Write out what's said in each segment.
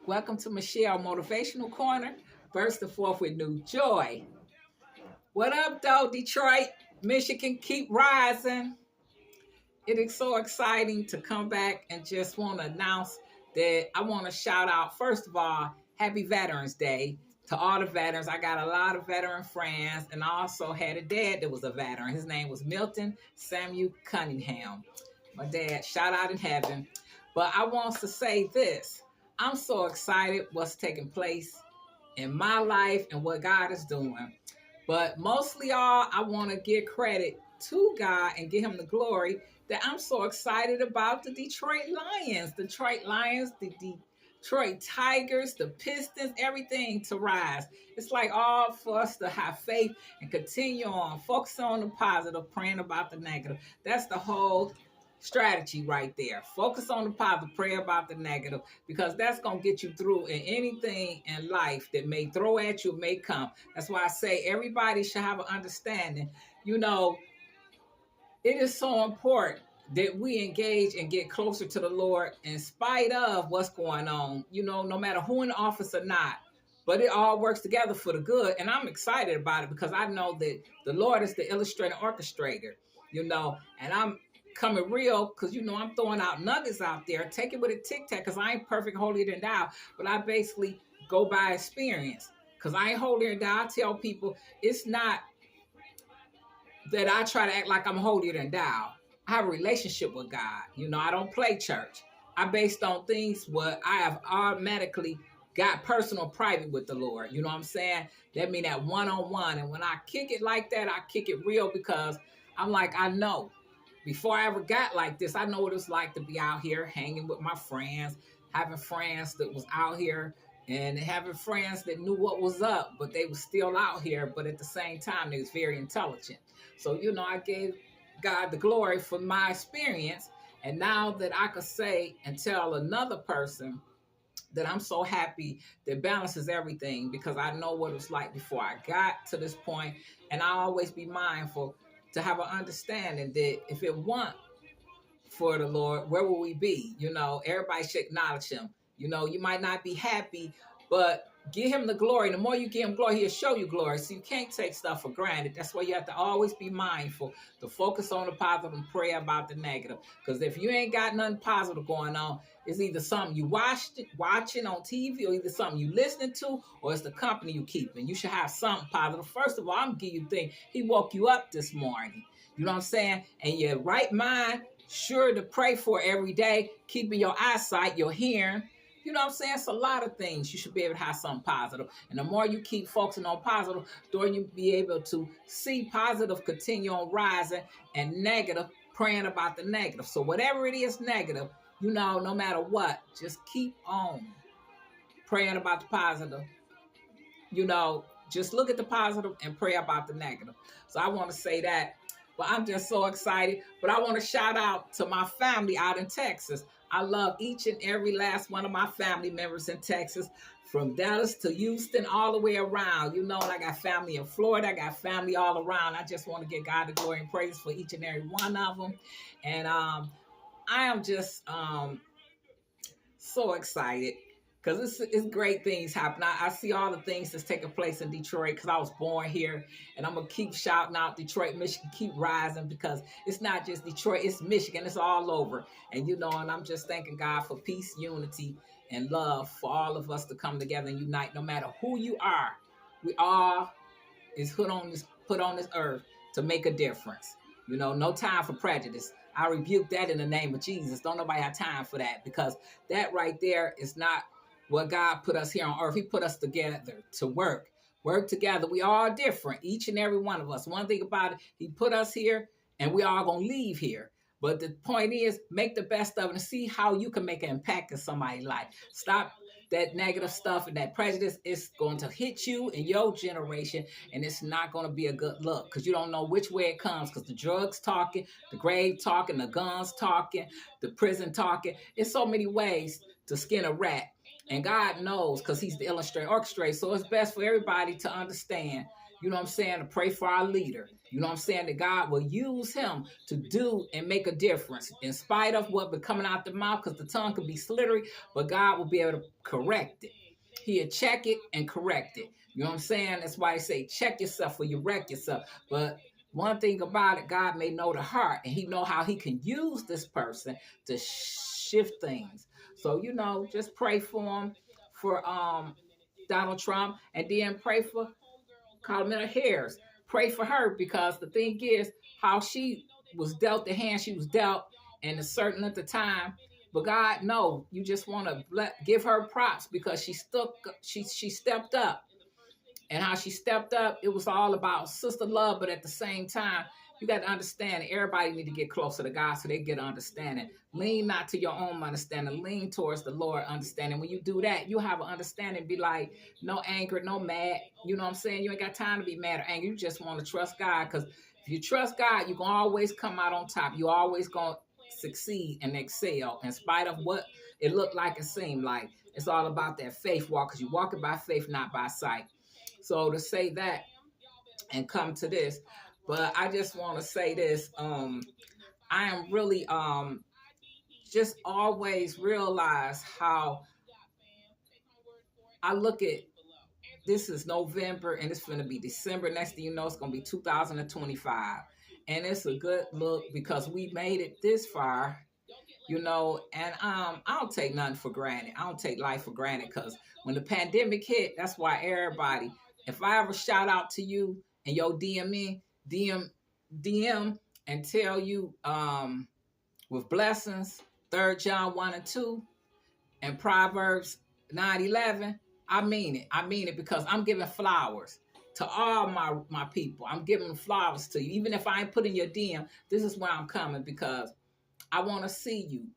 Welcome to Michelle Motivational Corner. Burst the forth with new joy. What up, though, Detroit? Michigan, keep rising. It is so exciting to come back and just want to announce that I want to shout out, first of all, Happy Veterans Day to all the veterans. I got a lot of veteran friends, and I also had a dad that was a veteran. His name was Milton Samuel Cunningham. My dad, shout out in heaven. But I want to say this. I'm so excited what's taking place in my life and what God is doing. But mostly all, I want to give credit to God and give him the glory that I'm so excited about the Detroit Lions, the Detroit Tigers, the Pistons, everything to rise. It's like all for us to have faith and continue on, focus on the positive, praying about the negative. That's the whole strategy right there. Focus on the positive, pray about the negative, because that's going to get you through in anything in life that may throw at you, may come. That's why I say everybody should have an understanding. You know, it is so important that we engage and get closer to the Lord in spite of what's going on, no matter who in office or not. But it all works together for the good. And I'm excited about it because I know that the Lord is the illustrator, orchestrator, and I'm coming real because, I'm throwing out nuggets out there. Take it with a tic-tac because I ain't perfect, holier than thou, but I basically go by experience because I ain't holier than thou. I tell people it's not that I try to act like I'm holier than thou. I have a relationship with God. I don't play church. I based on things where I have automatically got personal private with the Lord. You know what I'm saying? That mean that one-on-one. And when I kick it like that, I kick it real because I'm like, I know. Before I ever got like this, I know what it's like to be out here hanging with my friends, having friends that was out here and having friends that knew what was up, but they were still out here. But at the same time, they was very intelligent. So, I gave God the glory for my experience. And now that I could say and tell another person that I'm so happy that balances everything because I know what it was like before I got to this point. And I always be mindful to have an understanding that if it weren't for the Lord, where would we be? Everybody should acknowledge him. You might not be happy, but give him the glory. The more you give him glory, he'll show you glory. So you can't take stuff for granted. That's why you have to always be mindful to focus on the positive and pray about the negative. Because if you ain't got nothing positive going on, it's either something you watching on TV or either something you listening to or it's the company you keep. And you should have something positive. First of all, I'm going to give you the thing. He woke you up this morning. You know what I'm saying? And your right mind, sure to pray for every day, keeping your eyesight, your hearing. You know what I'm saying? It's a lot of things. You should be able to have something positive. And the more you keep focusing on positive, the more you be able to see positive continue on rising and negative praying about the negative. So whatever it is negative, no matter what, just keep on praying about the positive. Just look at the positive and pray about the negative. So I want to say that. But I'm just so excited. But I want to shout out to my family out in Texas. I love each and every last one of my family members in Texas, from Dallas to Houston, all the way around. And I got family in Florida. I got family all around. I just want to give God the glory and praise for each and every one of them. And I am just so excited because it's great things happen. I see all the things that's taking place in Detroit because I was born here, and I'm going to keep shouting out Detroit, Michigan, keep rising because it's not just Detroit, it's Michigan, it's all over. And, and I'm just thanking God for peace, unity, and love for all of us to come together and unite no matter who you are. We all is put on this earth to make a difference. No time for prejudice. I rebuke that in the name of Jesus. Don't nobody have time for that because that right there is not what God put us here on earth. He put us together to work together. We all different, each and every one of us. One thing about it, he put us here and we all going to leave here. But the point is, make the best of it and see how you can make an impact in somebody's life. Stop that negative stuff and that prejudice. Is going to hit you in your generation, and it's not going to be a good look because you don't know which way it comes because the drugs talking, the grave talking, the guns talking, the prison talking. It's so many ways to skin a rat. And God knows because he's the illustrator, orchestrator. So it's best for everybody to understand you know what I'm saying, to pray for our leader. You know what I'm saying, that God will use him to do and make a difference in spite of what be coming out the mouth, because the tongue can be slippery, but God will be able to correct it. He'll check it and correct it. You know what I'm saying? That's why I say check yourself or you wreck yourself. But one thing about it, God may know the heart, and he know how he can use this person to shift things. So, you know, just pray for him, for Donald Trump, and then pray for Kamala Harris. Pray for her, because the thing is how she was dealt the hand she was dealt in a certain length of time. But God, no, you just want to give her props, because she stepped up, and how she stepped up, it was all about sister love. But at the same time, you got to understand that everybody need to get closer to God so they get understanding. Lean not to your own understanding. Lean towards the Lord understanding. When you do that, you have an understanding. Be like, no anger, no mad. You know what I'm saying? You ain't got time to be mad or angry. You just want to trust God, because if you trust God, you're going to always come out on top. You always going to succeed and excel in spite of what it looked like and seemed like. It's all about that faith walk, because you're walking by faith, not by sight. So to say that and come to this, but I just want to say this. I am really just always realize how I look at this is November and it's going to be December. Next thing you know, it's going to be 2025. And it's a good look because we made it this far, you know, and I don't take nothing for granted. I don't take life for granted, because when the pandemic hit, that's why everybody, if I ever shout out to you and your DM and tell you with blessings, 3 John 1 and 2 and Proverbs 9:11, I mean it. I mean it, because I'm giving flowers to all my people. I'm giving flowers to you. Even if I ain't put in your DM, this is why I'm coming, because I want to see you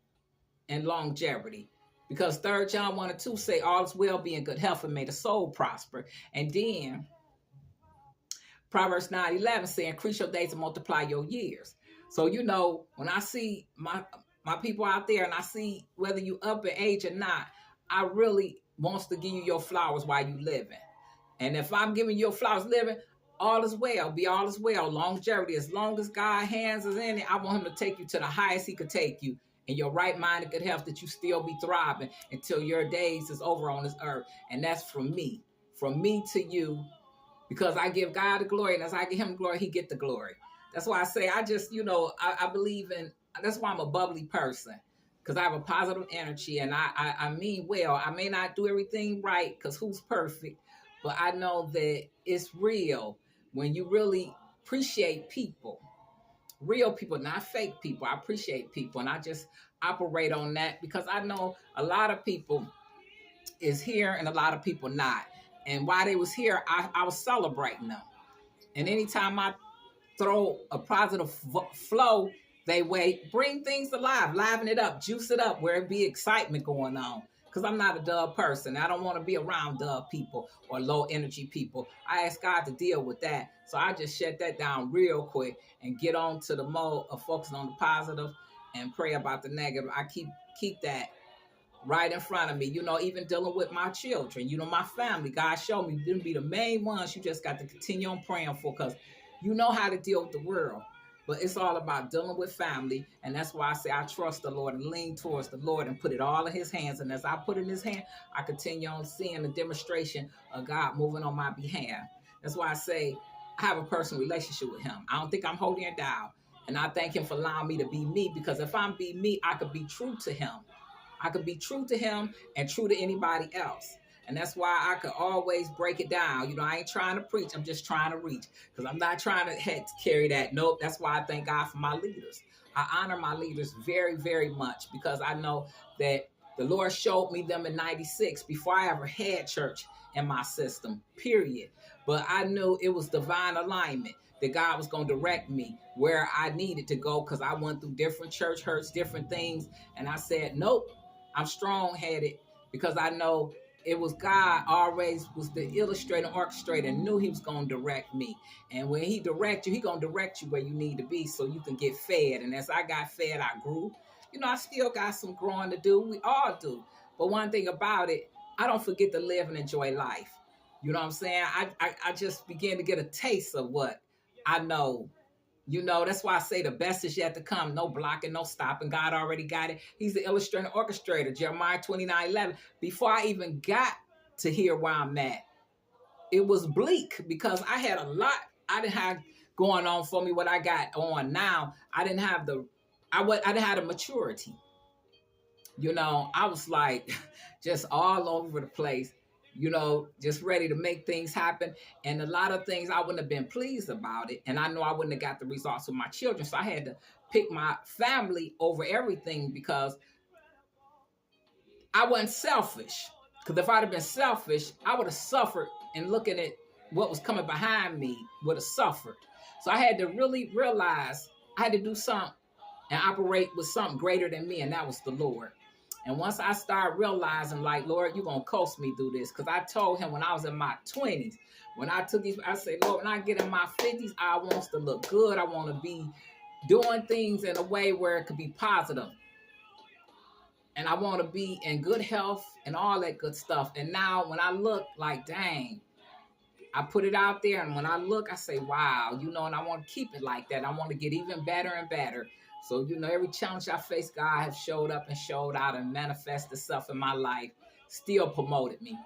in longevity. Because 3 John 1 and 2 say all is well, be in good health, and may the soul prosper. And then Proverbs 9:11 say increase your days and multiply your years. So, you know, when I see my people out there, and I see whether you up in age or not, I really wants to give you your flowers while you living. And if I'm giving you your flowers living, all is well, be all is well, longevity. As long as God's hands is in it, I want him to take you to the highest he could take you in your right mind and good health, that you still be thriving until your days is over on this earth. And that's from me to you, because I give God the glory, and as I give him glory, he get the glory. That's why I say I just, you know, I believe in, that's why I'm a bubbly person, because I have a positive energy, and I mean well. I may not do everything right, because who's perfect, but I know that it's real when you really appreciate people, real people, not fake people. I appreciate people, and I just operate on that, because I know a lot of people is here and a lot of people not. And while they was here, I was celebrating them. And anytime I throw a positive flow they way, bring things alive, liven it up, juice it up, where it be excitement going on. Because I'm not a dull person. I don't want to be around dull people or low energy people. I ask God to deal with that. So I just shut that down real quick and get on to the mode of focusing on the positive and pray about the negative. I keep that right in front of me, you know, even dealing with my children, you know, my family. God showed me them be the main ones you just got to continue on praying for, because you know how to deal with the world. But it's all about dealing with family. And that's why I say I trust the Lord and lean towards the Lord and put it all in his hands. And as I put it in his hand, I continue on seeing the demonstration of God moving on my behalf. That's why I say I have a personal relationship with him. I don't think I'm holding it down. And I thank him for allowing me to be me, because if I'm be me, I could be true to him. I could be true to him and true to anybody else. And that's why I could always break it down. You know, I ain't trying to preach. I'm just trying to reach, because I'm not trying to carry that. Nope. That's why I thank God for my leaders. I honor my leaders very, very much, because I know that the Lord showed me them in 96 before I ever had church in my system, period. But I knew it was divine alignment, that God was going to direct me where I needed to go, because I went through different church hurts, different things. And I said, nope, I'm strong-headed, because I know it was God always was the illustrator, orchestrator, and knew he was going to direct me. And when he direct you, he going to direct you where you need to be so you can get fed. And as I got fed, I grew. You know, I still got some growing to do. We all do. But one thing about it, I don't forget to live and enjoy life. You know what I'm saying? I just began to get a taste of what I know. You know, that's why I say the best is yet to come. No blocking, no stopping. God already got it. He's the illustrator, orchestrator. Jeremiah 29:11. Before I even got to here where I'm at, it was bleak because I had a lot. I didn't have going on for me what I got on now. I didn't have I didn't have the maturity. You know, I was like just all over the place, you know, just ready to make things happen. And a lot of things I wouldn't have been pleased about it. And I know I wouldn't have got the results with my children. So I had to pick my family over everything because I wasn't selfish. Because if I'd have been selfish, I would have suffered, and looking at what was coming behind me would have suffered. So I had to really realize I had to do something and operate with something greater than me, and that was the Lord. And once I started realizing, like, Lord, you're going to coast me through this. Because I told him when I was in my 20s, when I took these, I said, Lord, when I get in my 50s, I want to look good. I want to be doing things in a way where it could be positive. And I want to be in good health and all that good stuff. And now when I look, like, dang, I put it out there. And when I look, I say, wow, you know, and I want to keep it like that. I want to get even better and better. So, you know, every challenge I faced, God has showed up and showed out and manifested itself in my life, still promoted me.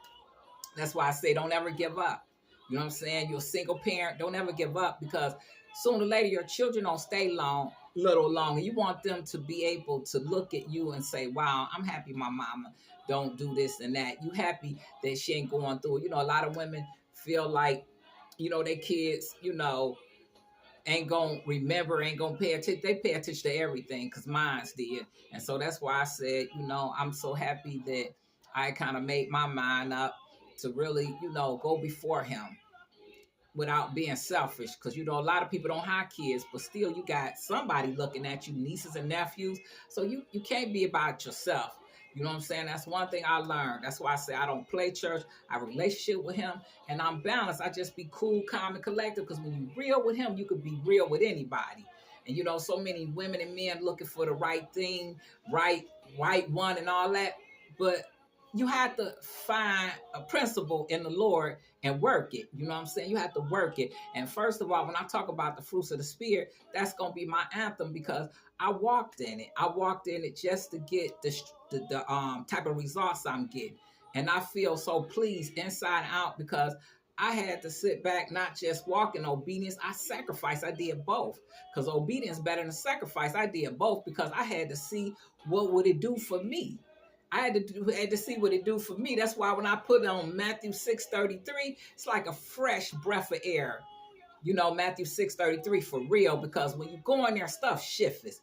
That's why I say don't ever give up. You know what I'm saying? You're a single parent. Don't ever give up, because sooner or later your children don't stay little long. And you want them to be able to look at you and say, wow, I'm happy my mama don't do this and that. You happy that she ain't going through it. You know, a lot of women feel like, you know, their kids, you know, ain't gonna remember, ain't gonna pay attention. They pay attention to everything because mine's did. And so that's why I said, you know, I'm so happy that I kind of made my mind up to really, you know, go before him without being selfish. Because, you know, a lot of people don't have kids, but still you got somebody looking at you, nieces and nephews. So you can't be about yourself. You know what I'm saying? That's one thing I learned. That's why I say I don't play church. I have a relationship with him, and I'm balanced. I just be cool, calm, and collected, because when you're real with him, you could be real with anybody. And, you know, so many women and men looking for the right thing, right one and all that. But you have to find a principle in the Lord and work it. You know what I'm saying? You have to work it. And first of all, when I talk about the fruits of the Spirit, that's going to be my anthem, because I walked in it. I walked in it just to get the type of results I'm getting. And I feel so pleased inside out, because I had to sit back, not just walk in obedience. I sacrificed. I did both, because obedience is better than sacrifice. I did both because I had to see what would it do for me. I had to see what it do for me. That's why when I put on Matthew 6:33, it's like a fresh breath of air. You know, Matthew 6:33 for real, because when you go in there, stuff shifts.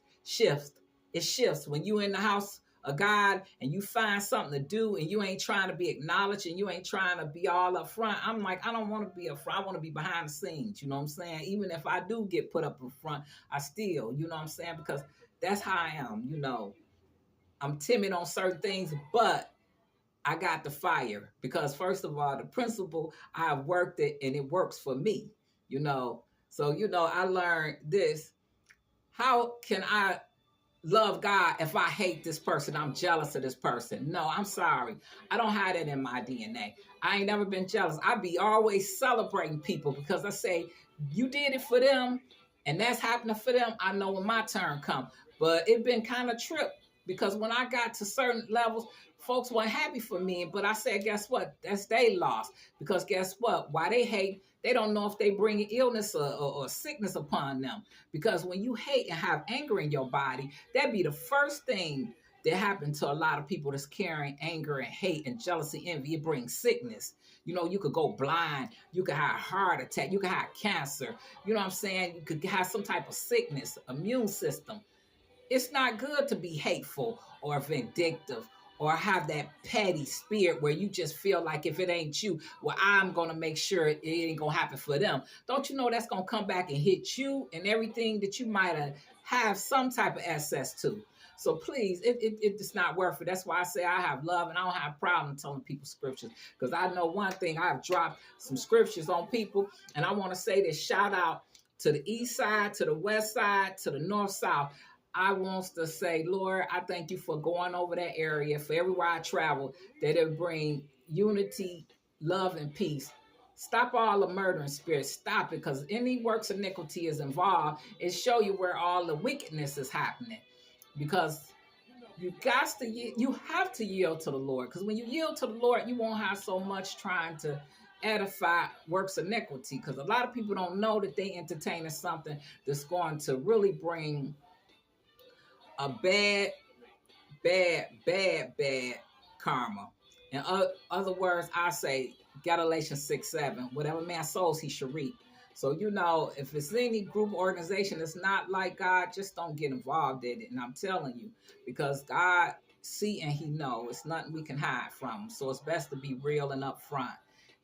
It shifts. When you in the house of God and you find something to do and you ain't trying to be acknowledged and you ain't trying to be all up front. I'm like, I don't want to be up front. I want to be behind the scenes. You know what I'm saying? Even if I do get put up in front, I still, you know what I'm saying? Because that's how I am, you know. I'm timid on certain things, but I got the fire, because first of all, the principle, I've worked it and it works for me, you know. So, you know, I learned this. How can I love God if I hate this person? I'm jealous of this person. No, I'm sorry. I don't have that in my DNA. I ain't never been jealous. I be always celebrating people, because I say, you did it for them and that's happening for them. I know when my turn comes. But it been kind of tripped, because when I got to certain levels, folks weren't happy for me. But I said, guess what? That's they loss. Because guess what? Why they hate, they don't know if they bring illness or sickness upon them. Because when you hate and have anger in your body, that'd be the first thing that happened to a lot of people that's carrying anger and hate and jealousy, envy. It brings sickness. You know, you could go blind. You could have a heart attack. You could have cancer. You know what I'm saying? You could have some type of sickness, immune system. It's not good to be hateful or vindictive or have that petty spirit where you just feel like if it ain't you, well, I'm going to make sure it ain't going to happen for them. Don't you know that's going to come back and hit you and everything that you might have some type of access to? So please, it's not worth it. That's why I say I have love, and I don't have a problem telling people scriptures, because I know one thing. I've dropped some scriptures on people, and I want to say this shout out to the east side, to the west side, to the north, south. I want to say, Lord, I thank you for going over that area, for everywhere I travel, that it bring unity, love, and peace Stop all the murdering spirits. Stop it, because any works of iniquity is involved. It show you where all the wickedness is happening. Because you have to yield to the Lord. Because when you yield to the Lord, you won't have so much trying to edify works of iniquity. Because a lot of people don't know that they entertaining something that's going to really bring a bad karma. In other words, I say Galatians 6:7. Whatever man sows, he should reap. So if it's any group organization that's not like God, just don't get involved in it. And I'm telling you, because God see and He know it's nothing we can hide from Him. So it's best to be real and upfront,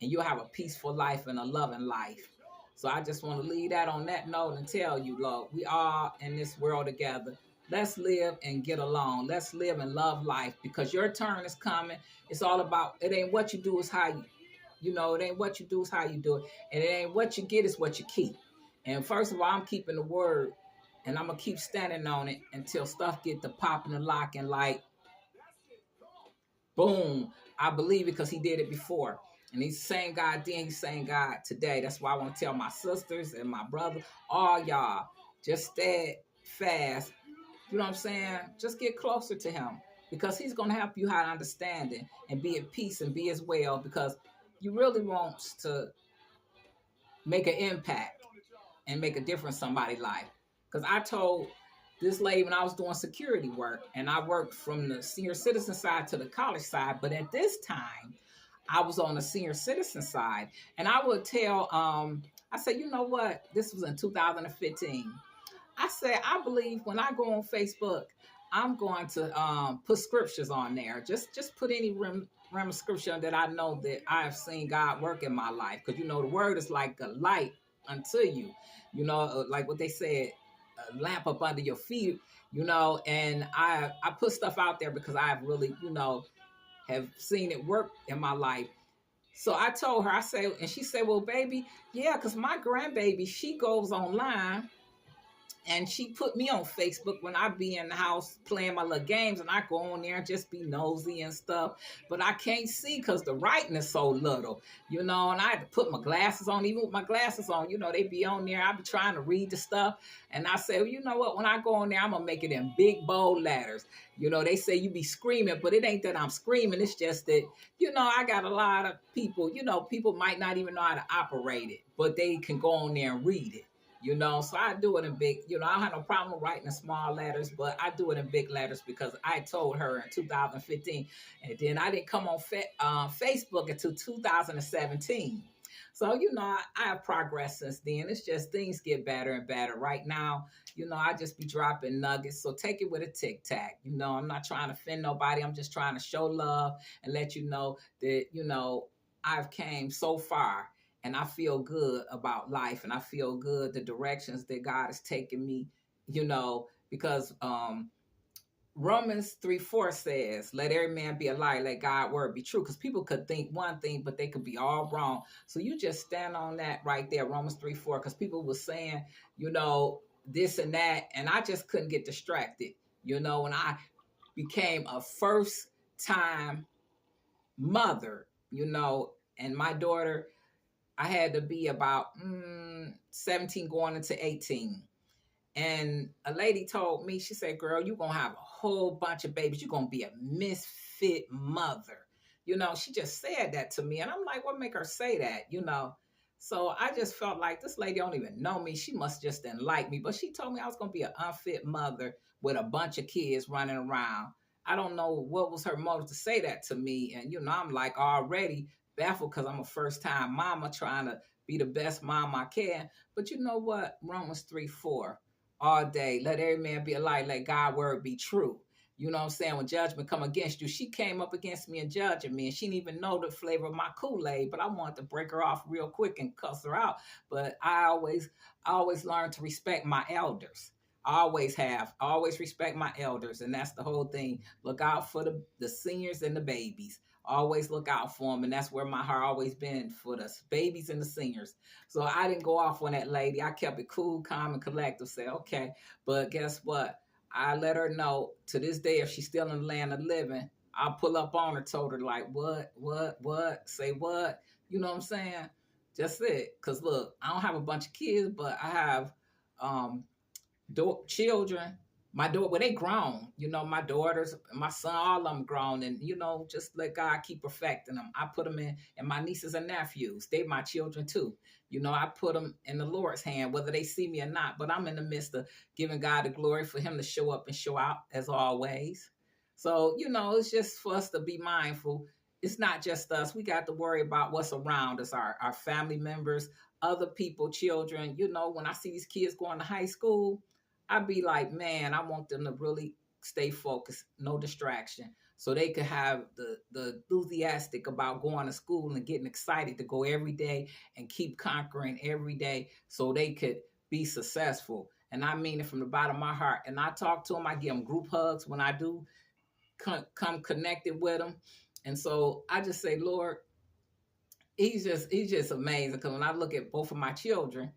and you'll have a peaceful life and a loving life. So I just want to leave that on that note and tell you, Lord, we are in this world together. Let's live and get along. Let's live and love life, because your turn is coming. It's all about, it ain't what you do, is how it ain't what you do, is how you do it. And it ain't what you get, is what you keep. And first of all, I'm keeping the word, and I'm going to keep standing on it until stuff get to popping and locking like, boom, I believe it, because He did it before. And He's the same God then, He's the same God today. That's why I want to tell my sisters and my brothers, all y'all, just stay fast. You know what I'm saying? Just get closer to Him, because He's going to help you how to understand it and be at peace and be as well, because you really want to make an impact and make a difference in somebody's life. Because I told this lady when I was doing security work, and I worked from the senior citizen side to the college side, but at this time, I was on the senior citizen side, and I would tell, I said, you know what? This was in 2015. I said, I believe when I go on Facebook, I'm going to put scriptures on there. Just put any rim scripture that I know that I've seen God work in my life. Because, the word is like a light unto you. Like what they said, a lamp up under your feet, and I put stuff out there because I've really, have seen it work in my life. So I told her, I said, and she said, well, baby, yeah, because my grandbaby, she goes online, and she put me on Facebook when I be in the house playing my little games, and I go on there and just be nosy and stuff. But I can't see because the writing is so little, and I had to put my glasses on. Even with my glasses on, they be on there. I be trying to read the stuff. And I say, well, you know what? When I go on there, I'm going to make it in big, bold letters. They say you be screaming, but it ain't that I'm screaming. It's just that, I got a lot of people, people might not even know how to operate it, but they can go on there and read it. So I do it in big, I don't have no problem writing in small letters, but I do it in big letters because I told her in 2015, and then I didn't come on Facebook until 2017. So, I have progressed since then. It's just things get better and better. Right now, I just be dropping nuggets. So take it with a tic tac. I'm not trying to offend nobody. I'm just trying to show love and let you know that, I've came so far. And I feel good about life, and I feel good the directions that God has taken me, because Romans 3:4 says, let every man be a liar, let God's word be true. Because people could think one thing, but they could be all wrong. So you just stand on that right there, Romans 3:4, because people were saying, this and that, and I just couldn't get distracted. When I became a first-time mother, and my daughter, I had to be about 17 going into 18. And a lady told me, she said, girl, you're going to have a whole bunch of babies. You're going to be a misfit mother. She just said that to me. And I'm like, what make her say that, So I just felt like this lady don't even know me. She must just didn't like me. But she told me I was going to be an unfit mother with a bunch of kids running around. I don't know what was her motive to say that to me. And, I'm like already baffled because I'm a first-time mama trying to be the best mom I can. But you know what? Romans 3:4, all day. Let every man be a liar. Let God's word be true. You know what I'm saying? When judgment come against you, she came up against me and judging me, and she didn't even know the flavor of my Kool-Aid, but I wanted to break her off real quick and cuss her out. But I always learned to respect my elders. I always have. I always respect my elders, and that's the whole thing. Look out for the seniors and the babies. Always look out for them, and that's where my heart always been, for the babies and the seniors. So I didn't go off on that lady. I kept it cool, calm, and collective. Say, okay, but guess what? I let her know to this day, if she's still in the land of living, I'll pull up on her, told her like, what, say what? You know what I'm saying? Just it. Because look, I don't have a bunch of kids, but I have um, children. My daughter, well, they grown. My daughters, my son, all of them grown, and just let God keep perfecting them. I put them in, and my nieces and nephews, they my children too. I put them in the Lord's hand, whether they see me or not. But I'm in the midst of giving God the glory for Him to show up and show out as always. So it's just for us to be mindful. It's not just us. We got to worry about what's around us, our family members, other people, children. When I see these kids going to high school, I'd be like, man, I want them to really stay focused, no distraction, so they could have the enthusiastic about going to school and getting excited to go every day and keep conquering every day, so they could be successful. And I mean it from the bottom of my heart. And I talk to them. I give them group hugs when I do come connected with them. And so I just say, Lord, he's just amazing. Because when I look at both of my children,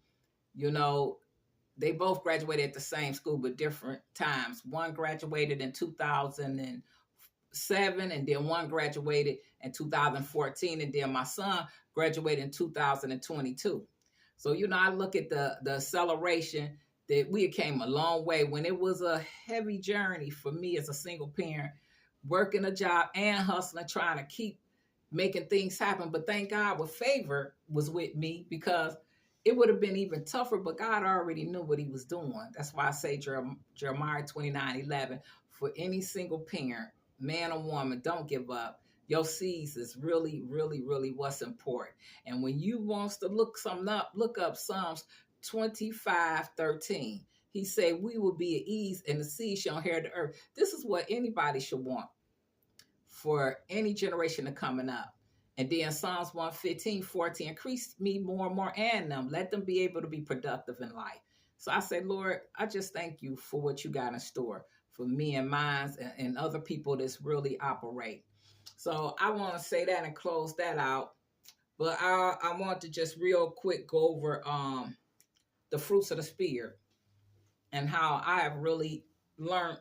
they both graduated at the same school, but different times. One graduated in 2007, and then one graduated in 2014, and then my son graduated in 2022. So, I look at the acceleration that we came a long way when it was a heavy journey for me as a single parent, working a job and hustling, trying to keep making things happen. But thank God, with favor was with me, because it would have been even tougher, but God already knew what He was doing. That's why I say Jeremiah 29:11, for any single parent, man or woman, don't give up. Your seeds is really, really, really what's important. And when you wants to look something up, look up Psalms 25:13. He said, we will be at ease, and the seed shall inherit the earth. This is what anybody should want for any generation to coming up. And then Psalms 115:14, increase me more and more and them. Let them be able to be productive in life. So I say, Lord, I just thank you for what you got in store for me and mine and other people that's really operate. So I want to say that and close that out. But I want to just real quick go over the fruits of the Spirit and how I have really learned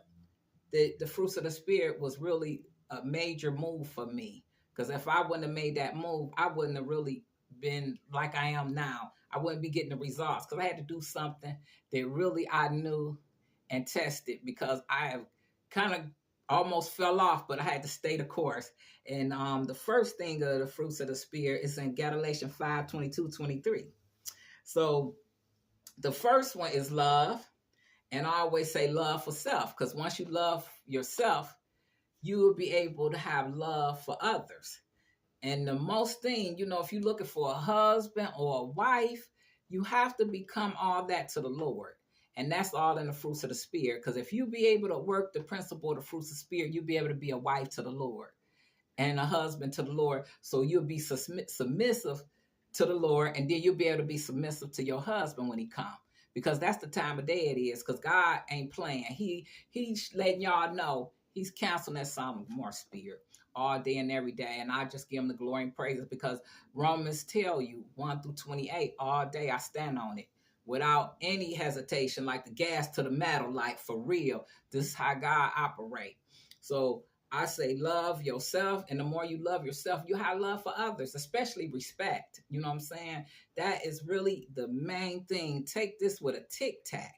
that the fruits of the Spirit was really a major move for me. Because if I wouldn't have made that move, I wouldn't have really been like I am now. I wouldn't be getting the results, because I had to do something that really I knew and tested, because I have kind of almost fell off, but I had to stay the course. And the first thing of the fruits of the Spirit is in Galatians 5:22-23. So the first one is love. And I always say love for self, because once you love yourself, you will be able to have love for others. And the most thing, if you're looking for a husband or a wife, you have to become all that to the Lord. And that's all in the fruits of the Spirit. Because if you be able to work the principle of the fruits of the Spirit, you'll be able to be a wife to the Lord and a husband to the Lord. So you'll be submissive to the Lord, and then you'll be able to be submissive to your husband when he comes. Because that's the time of day it is. Because God ain't playing. He's letting y'all know He's canceling that Sodom and Gomorrah spirit all day and every day. And I just give Him the glory and praises, because Romans tell you 1-28 all day. I stand on it without any hesitation, like the gas to the metal, like for real. This is how God operates. So I say love yourself, and the more you love yourself, you have love for others, especially respect. You know what I'm saying? That is really the main thing. Take this with a tic tac,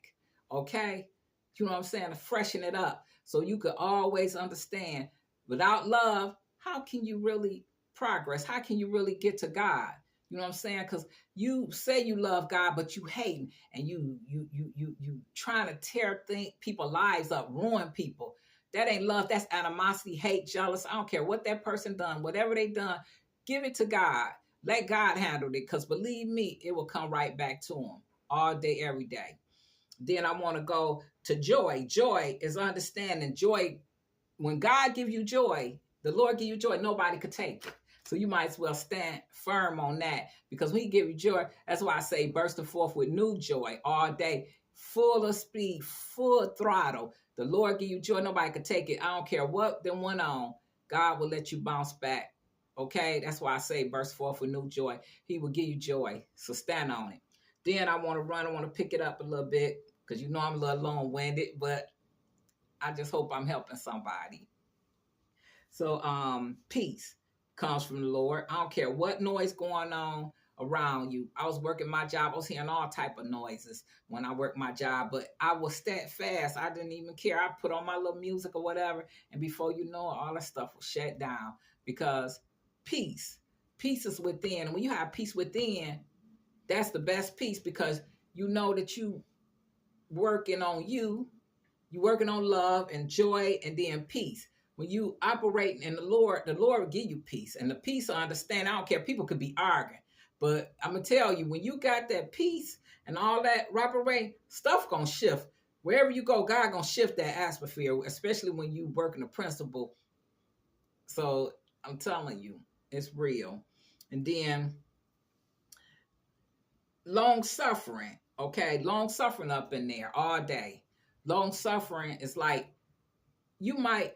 okay? You know what I'm saying? To freshen it up, so you could always understand. Without love, how can you really progress? How can you really get to God? You know what I'm saying? Because you say you love God, but you hate, and you trying to tear people's lives up, ruin people. That ain't love. That's animosity, hate, jealous. I don't care what that person done. Whatever they done, give it to God. Let God handle it, because believe me, it will come right back to Him all day, every day. Then I want to go to joy. Joy is understanding. Joy, when God give you joy, the Lord give you joy, nobody could take it. So you might as well stand firm on that, because when He give you joy, that's why I say bursting forth with new joy all day, full of speed, full throttle. The Lord give you joy, nobody could take it. I don't care what then went on. God will let you bounce back. Okay, that's why I say burst forth with new joy. He will give you joy, so stand on it. Then I want to pick it up a little bit, because I'm a little long-winded, but I just hope I'm helping somebody. So peace comes from the Lord. I don't care what noise going on around you. I was working my job. I was hearing all type of noises when I worked my job, but I was steadfast. I didn't even care. I put on my little music or whatever, and before you know it, all that stuff was shut down because peace. Peace is within. And when you have peace within, that's the best peace because you know that you working on you working on love and joy and then peace. When you operating in the Lord will give you peace. And the peace I understand. I don't care. People could be arguing. But I'm going to tell you, when you got that peace and all that operate, stuff going to shift. Wherever you go, God going to shift that atmosphere, especially when you working the principle. So I'm telling you, it's real. And then long suffering. Okay, long suffering up in there all day. Long suffering is like you might,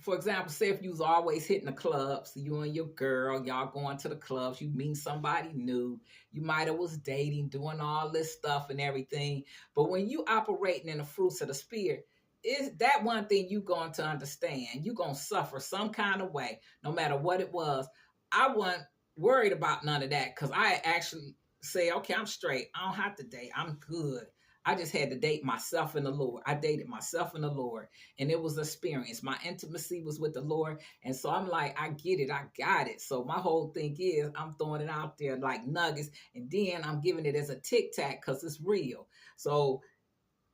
for example, say if you was always hitting the clubs, you and your girl, y'all going to the clubs, you meet somebody new, you might have was dating, doing all this stuff and everything. But when you operating in the fruits of the spirit, is that one thing you going to understand. You going to suffer some kind of way, no matter what it was. I wasn't worried about none of that because I actually say, okay, I'm straight. I don't have to date. I'm good. I just had to date myself in the Lord. I dated myself in the Lord, and it was experience. My intimacy was with the Lord, and so I'm like, I get it. I got it. So my whole thing is I'm throwing it out there like nuggets, and then I'm giving it as a tic-tac because it's real. So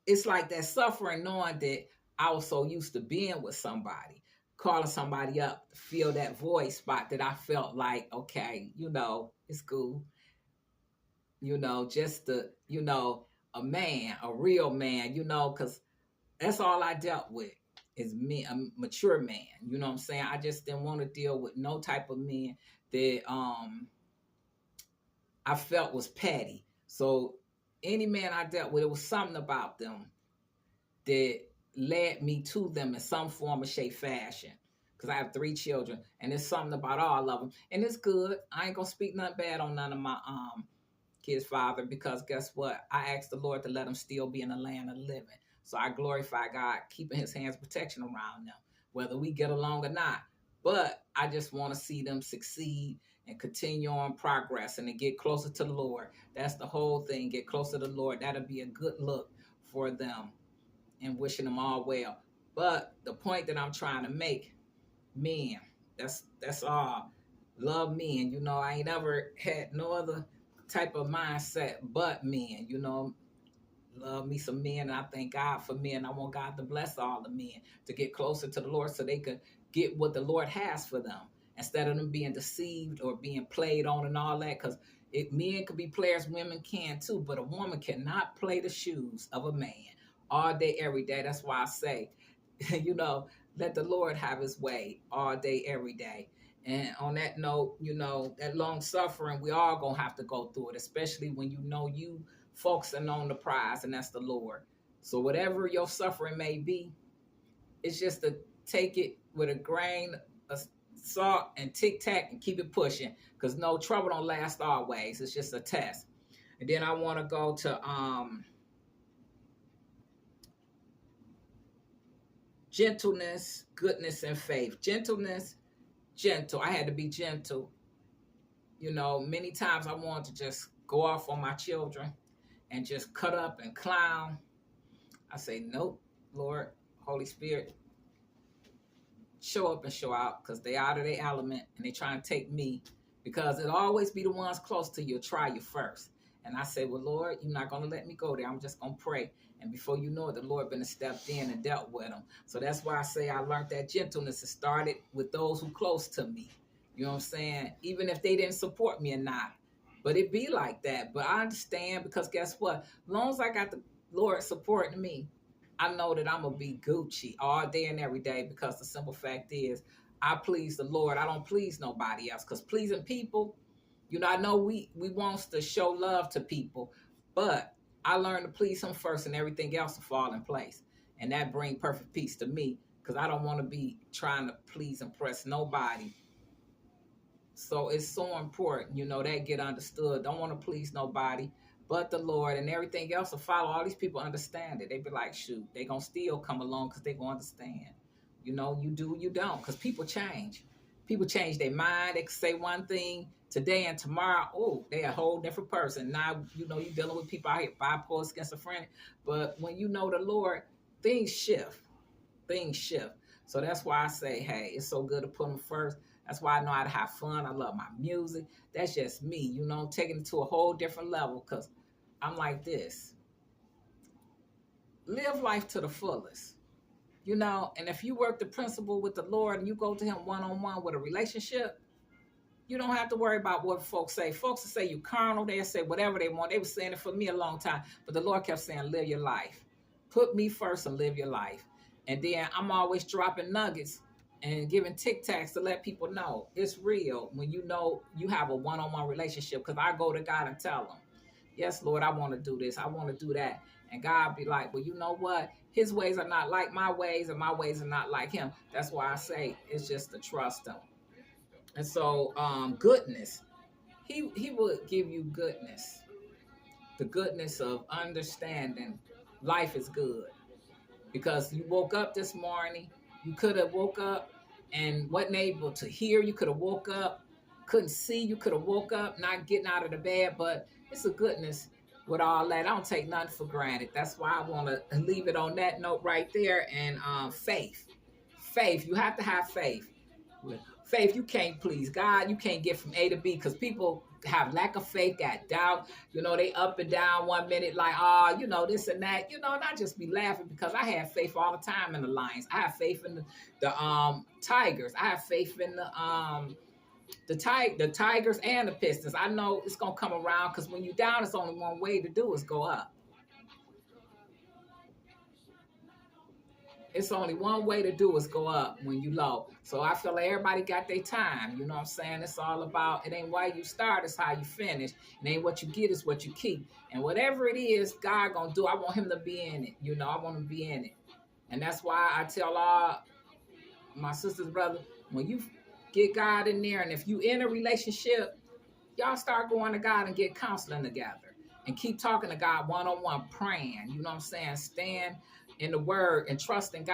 it's like that suffering knowing that I was so used to being with somebody, calling somebody up, to feel that void spot that I felt like, okay, it's cool. Just the, a man, a real man, because that's all I dealt with is me, a mature man. You know what I'm saying? I just didn't want to deal with no type of men that I felt was petty. So any man I dealt with, it was something about them that led me to them in some form of shape, fashion. Because I have 3 children, and it's something about all of them. And it's good. I ain't going to speak nothing bad on none of my kids' father, because guess what? I asked the Lord to let them still be in the land of the living. So I glorify God, keeping his hands of protection around them, whether we get along or not. But I just want to see them succeed and continue on progressing and get closer to the Lord. That's the whole thing. Get closer to the Lord. That'll be a good look for them, and wishing them all well. But the point that I'm trying to make, men, that's all. Love men. I ain't ever had no other type of mindset but men. Love me some men, and I thank God for men. I want God to bless all the men to get closer to the Lord so they could get what the Lord has for them, instead of them being deceived or being played on and all that. Because men could be players, women can too, but a woman cannot play the shoes of a man all day, every day. That's why I say, let the Lord have his way all day, every day. And on that note, that long suffering, we all going to have to go through it, especially when you focusing on the prize, and that's the Lord. So whatever your suffering may be, it's just to take it with a grain of salt and tic-tac and keep it pushing, because no trouble don't last always. It's just a test. And then I want to go to gentleness, goodness, and faith. Gentleness, gentle. I had to be gentle. Many times I wanted to just go off on my children and just cut up and clown. I say, nope, Lord, Holy Spirit, show up and show out, because they out of their element and they trying to take me, because it'll always be the ones close to you try you first. And I say, well, Lord, you're not going to let me go there. I'm just going to pray. And before you know it, the Lord been stepped in and dealt with them. So that's why I say I learned that gentleness. It started with those who close to me. You know what I'm saying? Even if they didn't support me or not. But it be like that. But I understand, because guess what? As long as I got the Lord supporting me, I know that I'm going to be Gucci all day and every day, because the simple fact is I please the Lord. I don't please nobody else, because pleasing people, I know we wants to show love to people, but I learned to please him first, and everything else will fall in place. And that bring perfect peace to me, because I don't want to be trying to please, impress nobody. So it's so important, that get understood. Don't want to please nobody but the Lord, and everything else will follow. All these people understand it. They be like, shoot, they going to still come along because they going to understand. You do, you don't, because people change. People change their mind. They can say one thing today and tomorrow, oh, they're a whole different person. Now, you're dealing with people out here, bipolar, schizophrenic. But when you know the Lord, things shift. Things shift. So that's why I say, hey, it's so good to put him first. That's why I know how to have fun. I love my music. That's just me, taking it to a whole different level because I'm like this. Live life to the fullest. And if you work the principle with the Lord and you go to him one-on-one with a relationship, you don't have to worry about what folks say. Folks will say you carnal. They'll say whatever they want. They were saying it for me a long time. But the Lord kept saying, live your life. Put me first and live your life. And then I'm always dropping nuggets and giving tic tacs to let people know it's real when you know you have a one-on-one relationship. Because I go to God and tell him, yes, Lord, I want to do this. I want to do that. And God be like, well, you know what? His ways are not like my ways and my ways are not like him. That's why I say it's just to trust him. And so goodness, he will give you goodness, the goodness of understanding life is good. Because you woke up this morning, you could have woke up and wasn't able to hear. You could have woke up, couldn't see. You could have woke up not getting out of the bed, but it's a goodness with all that. I don't take nothing for granted. That's why I want to leave it on that note right there. And faith, you have to have faith. Faith, you can't please God. You can't get from A to B because people have lack of faith, got doubt. They up and down one minute like, this and that. And I just be laughing because I have faith all the time in the Lions. I have faith in the Tigers. I have faith in the Tigers and the Pistons. I know it's going to come around because when you're down, it's only one way to do is go up. It's only one way to do is go up when you low. So I feel like everybody got their time. You know what I'm saying? It's all about, it ain't why you start, it's how you finish. It ain't what you get, it's what you keep. And whatever it is God gonna do, I want him to be in it. I want him to be in it. And that's why I tell all my sisters, brothers, when you get God in there, and if you in a relationship, y'all start going to God and get counseling together. And keep talking to God one-on-one, praying. You know what I'm saying? Stand in the word and trust in God.